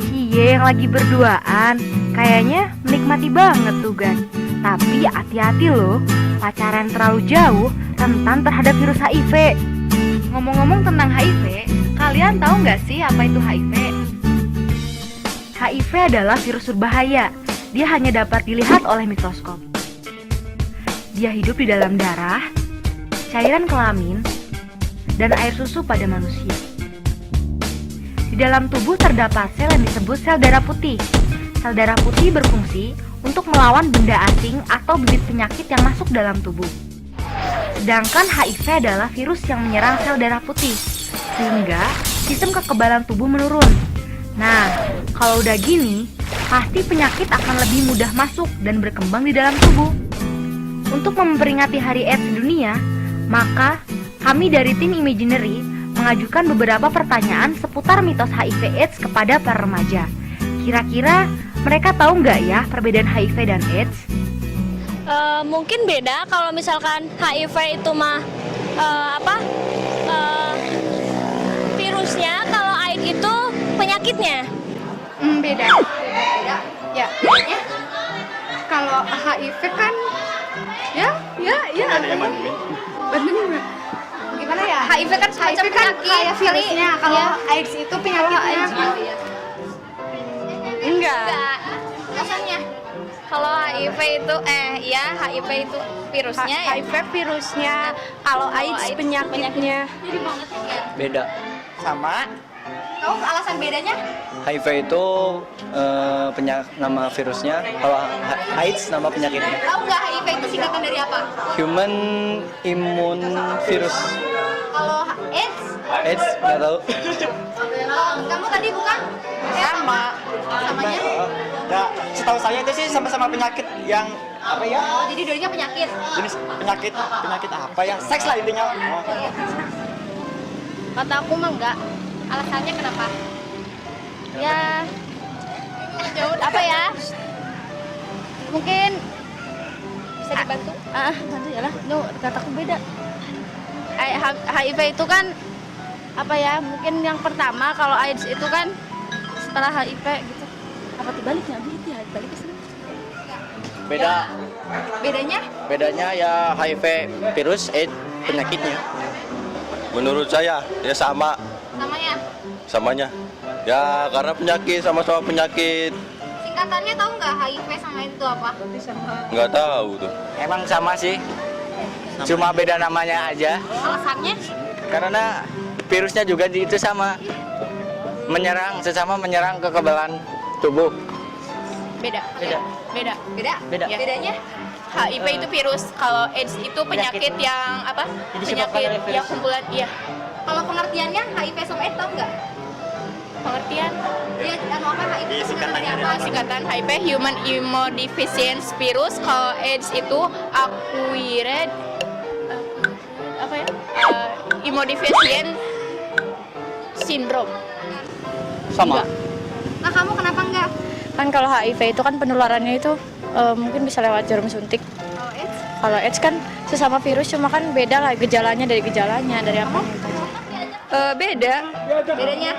Cie yang lagi berduaan, kayaknya menikmati banget tuh Gan. Tapi hati-hati loh, pacaran terlalu jauh rentan terhadap virus HIV. Ngomong-ngomong tentang HIV, kalian tahu nggak sih apa itu HIV? HIV adalah virus berbahaya. Dia hanya dapat dilihat oleh mikroskop. Dia hidup di dalam darah, cairan kelamin, dan air susu pada manusia. Di dalam tubuh terdapat sel yang disebut sel darah putih. Sel darah putih berfungsi untuk melawan benda asing atau bibit penyakit yang masuk dalam tubuh. Sedangkan HIV adalah virus yang menyerang sel darah putih, sehingga sistem kekebalan tubuh menurun. Nah, kalau udah gini, pasti penyakit akan lebih mudah masuk dan berkembang di dalam tubuh. Untuk memperingati Hari AIDS Dunia, maka kami dari tim Imaginary mengajukan beberapa pertanyaan seputar mitos HIV/AIDS kepada para remaja. Kira-kira mereka tahu nggak ya perbedaan HIV dan AIDS? Mungkin beda kalau misalkan HIV itu mah virusnya, kalau AIDS itu penyakitnya. Beda. Ya, bedanya kalau HIV kan ya. Bener. Gimana ya? HIV kan semacam penyakit, kayak virusnya. Kalau AIDS itu penyakitnya. Enggak. Rasanya. Kalau HIV itu HIV itu virusnya. HIV virusnya, kalau AIDS penyakitnya. Beda. Sama. Tahu alasan bedanya? HIV itu nama virusnya, kalau AIDS nama penyakitnya. Tahu nggak HIV itu singkatan dari apa? Human Immune Virus. Kalau AIDS? AIDS nggak tahu. Kamu tadi bukan? Sama. Samanya? Ya, setahu saya itu sih sama-sama penyakit yang apa ya? Oh, jadi dulunya penyakit. Jenis penyakit apa ya? Seks lah intinya. Oh. Kata aku mah enggak. Alasannya kenapa? Ya, apa ya? Mungkin bisa dibantu? Bantu ya lah. No, kataku beda. HIV itu kan apa ya? Mungkin yang pertama, kalau AIDS itu kan setelah HIV gitu. Apa dibaliknya? Gitu ya, balik ke sini. Beda. Bedanya Ya HIV virus, AIDS penyakitnya. Menurut saya ya samanya. Ya karena penyakit sama-sama penyakit. singkatannya tahu nggak HIV sama AIDS itu apa? Nggak tahu tuh. Emang sama sih. Cuma beda namanya aja. Alasannya? Karena virusnya juga itu sama. Menyerang kekebalan tubuh. Beda. Beda. Ya. Bedanya? HIV itu virus, kalau AIDS itu penyakit yang apa? Penyakit yang kumpulan, iya. Kalau pengertiannya HIV sama AIDS tahu nggak? Pengertian? Iya, apa HIV itu singkatan dari apa? Singkatan HIV Human Immunodeficiency Virus. Kalau AIDS itu Acquired Immunodeficiency Syndrome. Sama. Nah, kamu kenapa enggak? Kan kalau HIV itu kan penularannya itu mungkin bisa lewat jarum suntik. Kalau AIDS? Kalau AIDS kan sesama virus, cuma kan beda lah gejalanya dari apa gitu. Beda. Bedanya?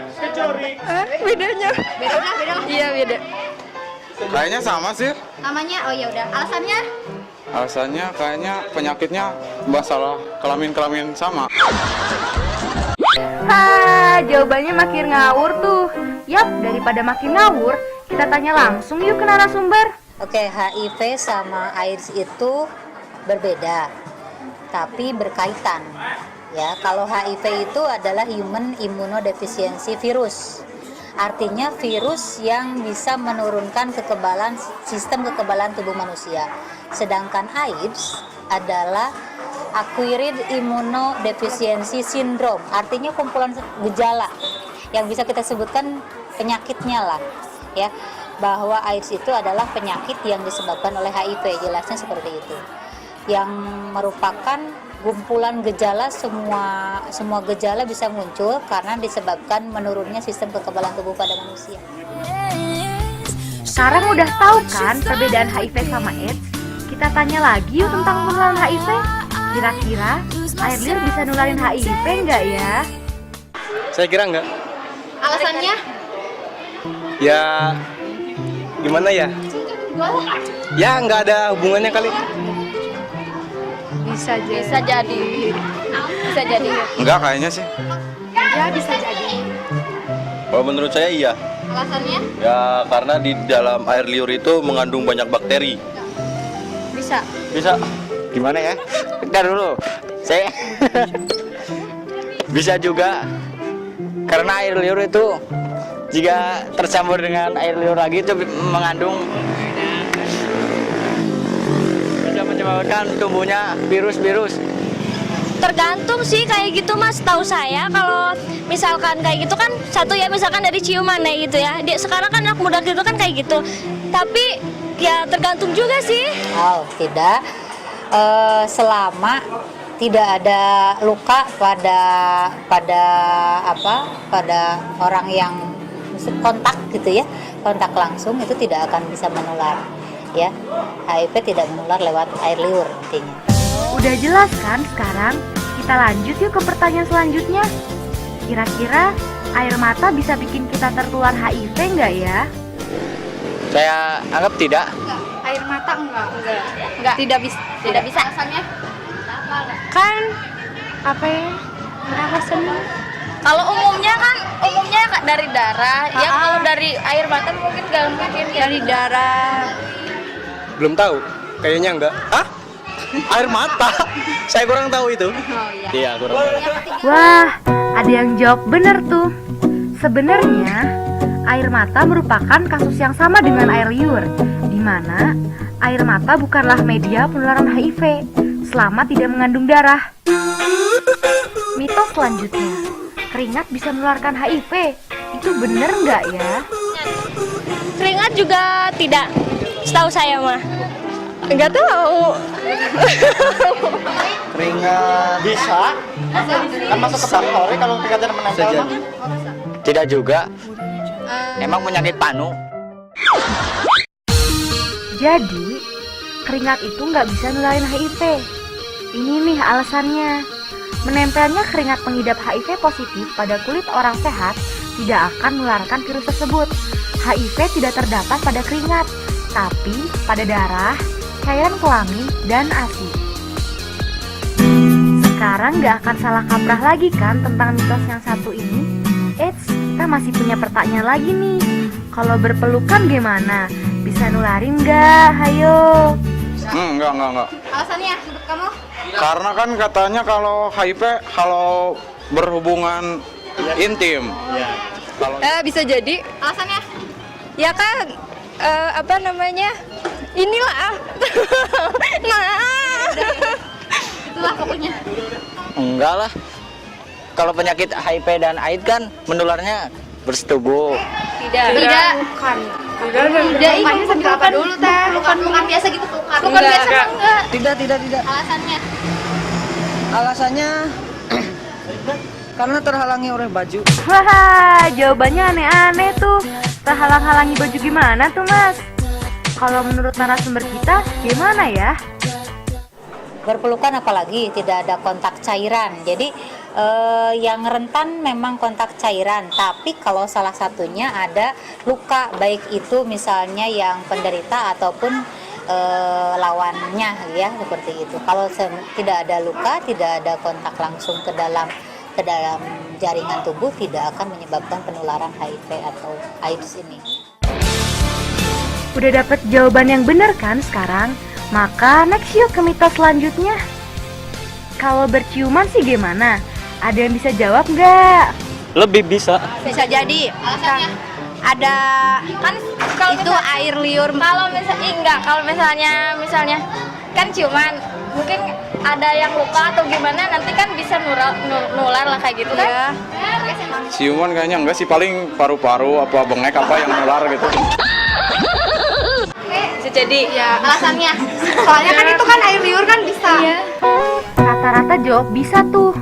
Bedanya? Beda lah. Iya beda. Kayaknya sama sih. Namanya? Oh ya udah. Alasannya? Alasannya kayaknya penyakitnya masalah kelamin sama. Jawabannya makin ngawur tuh. Yap, daripada makin ngawur, kita tanya langsung yuk ke narasumber. Oke, HIV sama AIDS itu berbeda, tapi berkaitan. Ya, kalau HIV itu adalah Human Immunodeficiency Virus. Artinya virus yang bisa menurunkan sistem kekebalan tubuh manusia. Sedangkan AIDS adalah Acquired Immunodeficiency Syndrome. Artinya kumpulan gejala yang bisa kita sebutkan penyakitnya lah, ya. Bahwa AIDS itu adalah penyakit yang disebabkan oleh HIV, jelasnya seperti itu. Yang merupakan kumpulan gejala, semua gejala bisa muncul karena disebabkan menurunnya sistem kekebalan tubuh pada manusia. Sekarang udah tahu kan perbedaan HIV sama AIDS? Kita tanya lagi yuk tentang penularan HIV. Kira-kira air liur bisa nularin HIV enggak ya? Saya kira enggak. Alasannya? Ya gimana ya? Ya nggak ada hubungannya kali. Bisa jadi. Bisa jadi. Bisa jadi. Enggak kayaknya sih. Ya bisa jadi. Kalau menurut saya iya. Alasannya? Ya karena di dalam air liur itu mengandung banyak bakteri. Bisa. Bisa. Gimana ya? Bentar dulu. Saya bisa juga karena air liur itu jika tercampur dengan air liur lagi itu mengandung bisa menyebabkan tumbuhnya virus-virus. Tergantung sih kayak gitu mas, tahu saya kalau misalkan kayak gitu kan satu ya misalkan dari ciuman ya gitu ya. Sekarang kan anak muda gitu kan kayak gitu. Tapi ya tergantung juga sih. Oh, tidak. Selama tidak ada luka pada orang yang kontak gitu ya, kontak langsung itu tidak akan bisa menular ya. HIV tidak menular lewat air liur intinya. Udah jelas kan sekarang? Kita lanjut yuk ke pertanyaan selanjutnya. Kira-kira air mata bisa bikin kita tertular HIV nggak ya? Saya anggap tidak. Air mata enggak. Enggak. Tidak bisa. Tidak bisa. Alasannya? Kan apa ya? Alasannya? Kalau umumnya dari darah, ya kalau dari air mata mungkin nggak mungkin ya. Dari darah. Belum tahu. Kayaknya enggak. Hah? Air mata? Saya kurang tahu itu. Oh iya. Iya, kurang tahu. Wah, ada yang jawab bener tuh. Sebenarnya air mata merupakan kasus yang sama dengan air liur, di mana air mata bukanlah media penularan HIV selama tidak mengandung darah. Mitos selanjutnya, keringat bisa menularkan HIV. Itu bener nggak ya? Keringat juga tidak, setahu saya mah. Enggak tahu. Keringat bisa. Kan masuk ke faktornya kalau keringatnya menempel mah. Tidak juga. Emang penyakit panu. Jadi, keringat itu nggak bisa nularin HIV. Ini nih alasannya. Menempelnya keringat pengidap HIV positif pada kulit orang sehat tidak akan menularkan virus tersebut. HIV tidak terdapat pada keringat, tapi pada darah, cairan kelamin, dan ASI. Sekarang nggak akan salah kaprah lagi kan tentang mitos yang satu ini? Eits, kita masih punya pertanyaan lagi nih. Kalau berpelukan gimana? Bisa nularin nggak? Hayo. Enggak. Alasannya menurut kamu? Karena kan katanya kalau HIV kalau berhubungan intim. Kalau Bisa jadi. Alasannya? Ya kan apa namanya? Inilah. Itulah pokoknya. Enggak lah. Kalau penyakit HIV dan AIDS kan menularnya bersetubuh. Tidak. Bukan. Tidak, ini sambil apa dulu teh? Pelukan biasa gitu, pelukan biasa enggak? Tidak. Alasannya? Alasannya karena terhalangi oleh baju. Wah, jawabannya aneh-aneh tuh. Terhalang-halangi baju gimana tuh mas? Kalau menurut narasumber kita, gimana ya? Berpelukan apalagi tidak ada kontak cairan. Jadi yang rentan memang kontak cairan, tapi kalau salah satunya ada luka, baik itu misalnya yang penderita ataupun lawannya ya, seperti itu. Kalau tidak ada luka, tidak ada kontak langsung ke dalam jaringan tubuh, tidak akan menyebabkan penularan HIV atau AIDS ini. Udah dapet jawaban yang bener kan sekarang? Maka next yuk ke mitos selanjutnya. Kalau berciuman sih gimana? Ada yang bisa jawab nggak? Lebih bisa. Bisa jadi. Alasannya? Ada Kan kalau itu air liur. kalau misalnya kan ciuman, mungkin ada yang luka atau gimana, nanti kan bisa nular lah kayak gitu kan? ciuman kayaknya enggak sih, paling paru-paru apa bengek apa yang nular gitu. Bisa jadi. Ya. Alasannya? Soalnya kan itu kan air liur kan bisa. Rata-rata jawab bisa tuh.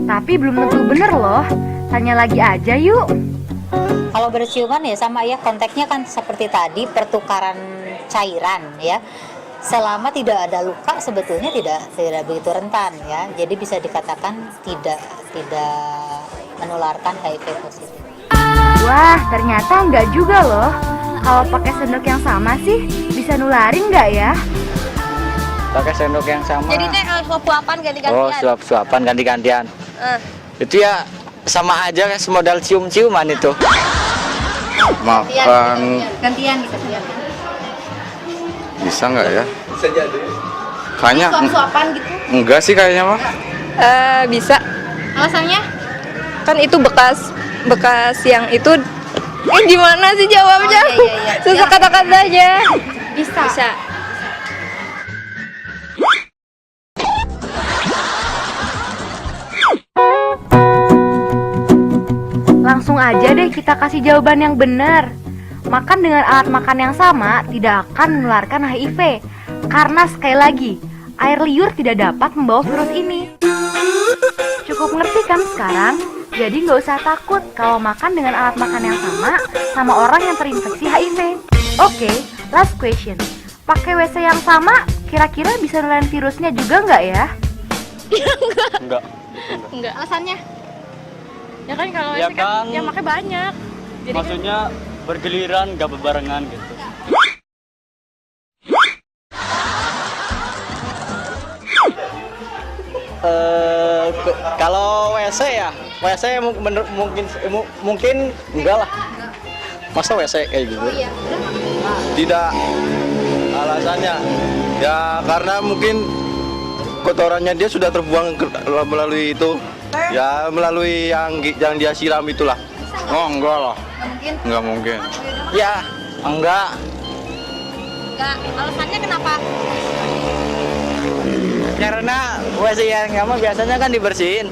Tapi belum tentu bener loh. Tanya lagi aja yuk. Kalau berciuman ya sama ya, konteksnya kan seperti tadi, pertukaran cairan ya. Selama tidak ada luka sebetulnya tidak begitu rentan ya. Jadi bisa dikatakan tidak menularkan HIV positif. Wah, ternyata enggak juga loh. Kalau pakai sendok yang sama sih, bisa nularin nggak ya? Pakai sendok yang sama. Jadi teh suap-suapan ganti-gantian. Oh, suap-suapan ganti-gantian. Itu ya sama aja kan semodal cium-ciuman itu. Makan Gantian gitu. bisa nggak ya? Bisa jadi. Kayaknya Suap-suapan gitu. enggak sih kayaknya mah. Bisa. Alasannya? Kan itu bekas yang itu gimana sih jawabnya? Oh, iya. Susah kata-katanya. Bisa. Langsung aja deh kita kasih jawaban yang benar. Makan dengan alat makan yang sama tidak akan menularkan HIV. Karena sekali lagi, air liur tidak dapat membawa virus ini. Cukup ngerti kan sekarang? Jadi nggak usah takut kalau makan dengan alat makan yang sama orang yang terinfeksi HIV. Oke, last question. Pakai WC yang sama, kira-kira bisa nularin virusnya juga nggak ya? Enggak. Alasannya? Ya kan kalau Ya kan. yang pakai banyak. Jadi Maksudnya bergiliran, gak berbarengan gitu. Kalau WC ya, WC mungkin enggak lah. Masa WC kayak gitu? Tidak. Alasannya ya karena mungkin kotorannya dia sudah terbuang melalui itu. Ya melalui yang dia siram itulah. Oh enggak lah. Enggak mungkin. Ya, enggak. Alasannya kenapa? Karena WC yang sama biasanya kan dibersihin.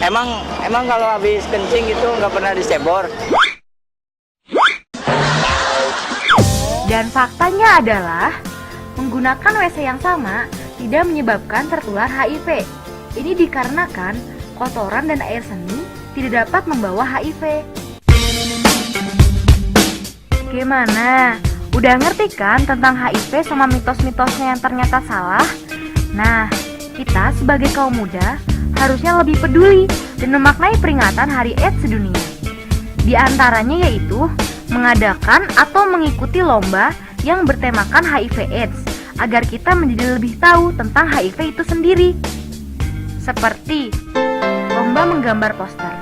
Emang kalau habis kencing itu nggak pernah dicebor. Dan faktanya adalah menggunakan WC yang sama tidak menyebabkan tertular HIV. Ini dikarenakan kotoran dan air seni tidak dapat membawa HIV. Gimana? Udah ngerti kan tentang HIV sama mitos-mitosnya yang ternyata salah? Nah, kita sebagai kaum muda harusnya lebih peduli dan memaknai peringatan Hari AIDS sedunia. Di antaranya yaitu mengadakan atau mengikuti lomba yang bertemakan HIV/AIDS agar kita menjadi lebih tahu tentang HIV itu sendiri. Seperti lomba menggambar poster.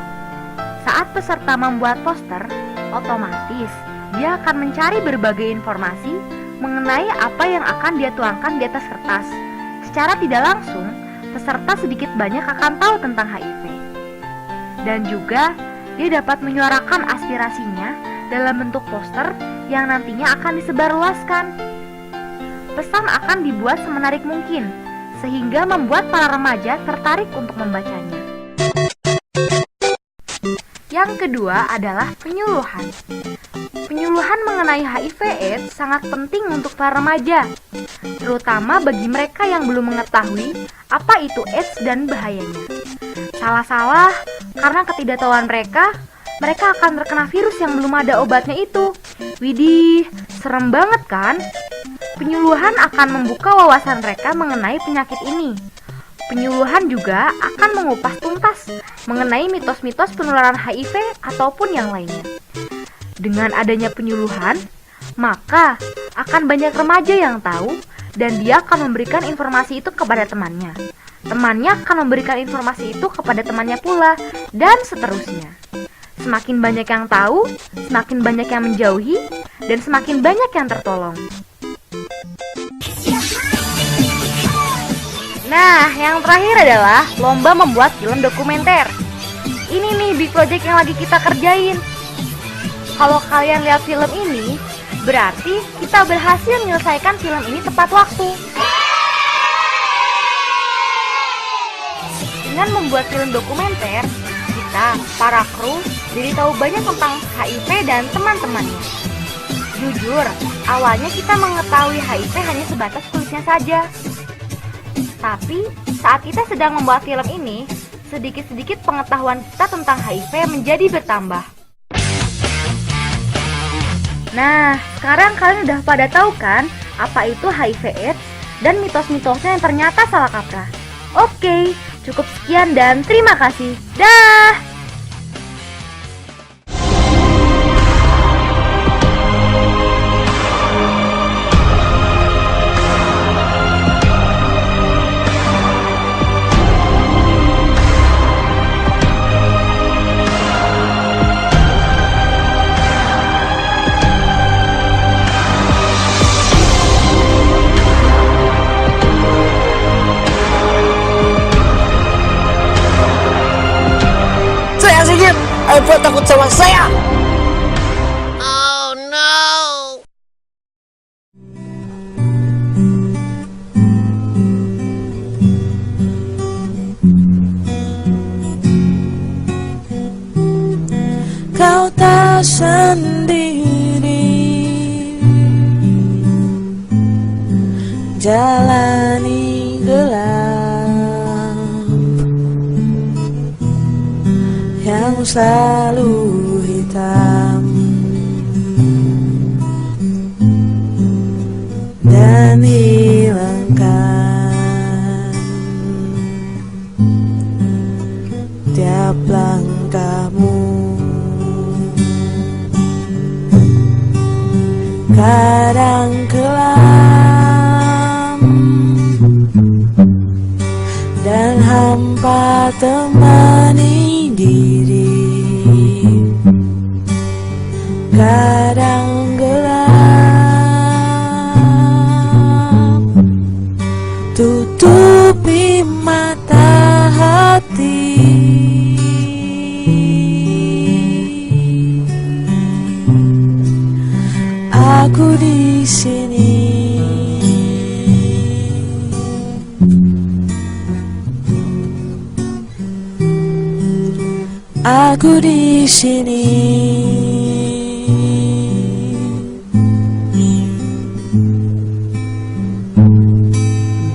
Saat peserta membuat poster, otomatis dia akan mencari berbagai informasi mengenai apa yang akan dia tuangkan di atas kertas. Secara tidak langsung, peserta sedikit banyak akan tahu tentang HIV. Dan juga, dia dapat menyuarakan aspirasinya dalam bentuk poster yang nantinya akan disebarluaskan. Pesan akan dibuat semenarik mungkin, sehingga membuat para remaja tertarik untuk membacanya. Yang kedua adalah penyuluhan. Penyuluhan mengenai HIV/AIDS sangat penting untuk para remaja, terutama bagi mereka yang belum mengetahui apa itu AIDS dan bahayanya. Salah-salah karena ketidaktahuan mereka akan terkena virus yang belum ada obatnya itu. Widih, serem banget kan? Penyuluhan akan membuka wawasan mereka mengenai penyakit ini. Penyuluhan juga akan mengupas tuntas mengenai mitos-mitos penularan HIV ataupun yang lainnya. Dengan adanya penyuluhan, maka akan banyak remaja yang tahu dan dia akan memberikan informasi itu kepada temannya. Temannya akan memberikan informasi itu kepada temannya pula, dan seterusnya. Semakin banyak yang tahu, semakin banyak yang menjauhi, dan semakin banyak yang tertolong. Nah, yang terakhir adalah lomba membuat film dokumenter. Ini nih big project yang lagi kita kerjain. Kalau kalian lihat film ini, berarti kita berhasil menyelesaikan film ini tepat waktu. Dengan membuat film dokumenter, kita, para kru, jadi tahu banyak tentang HIV dan teman-temannya. Jujur, awalnya kita mengetahui HIV hanya sebatas kulitnya saja. Tapi, saat kita sedang membuat film ini, sedikit-sedikit pengetahuan kita tentang HIV menjadi bertambah. Nah, sekarang kalian udah pada tahu kan apa itu HIV/AIDS dan mitos-mitosnya yang ternyata salah kaprah. Oke, cukup sekian dan terima kasih. Dah. takut sama saya. Kau tak sendiri jalani gelap yang selalu hitam dan hilangkan tiap langkahmu. Kadang kelam dan hampa temani diri, kadang gelap tutupi mata hati. Aku di sini, aku di sini,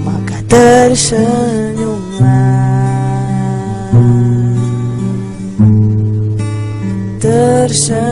maka tersenyumlah, tersenyum.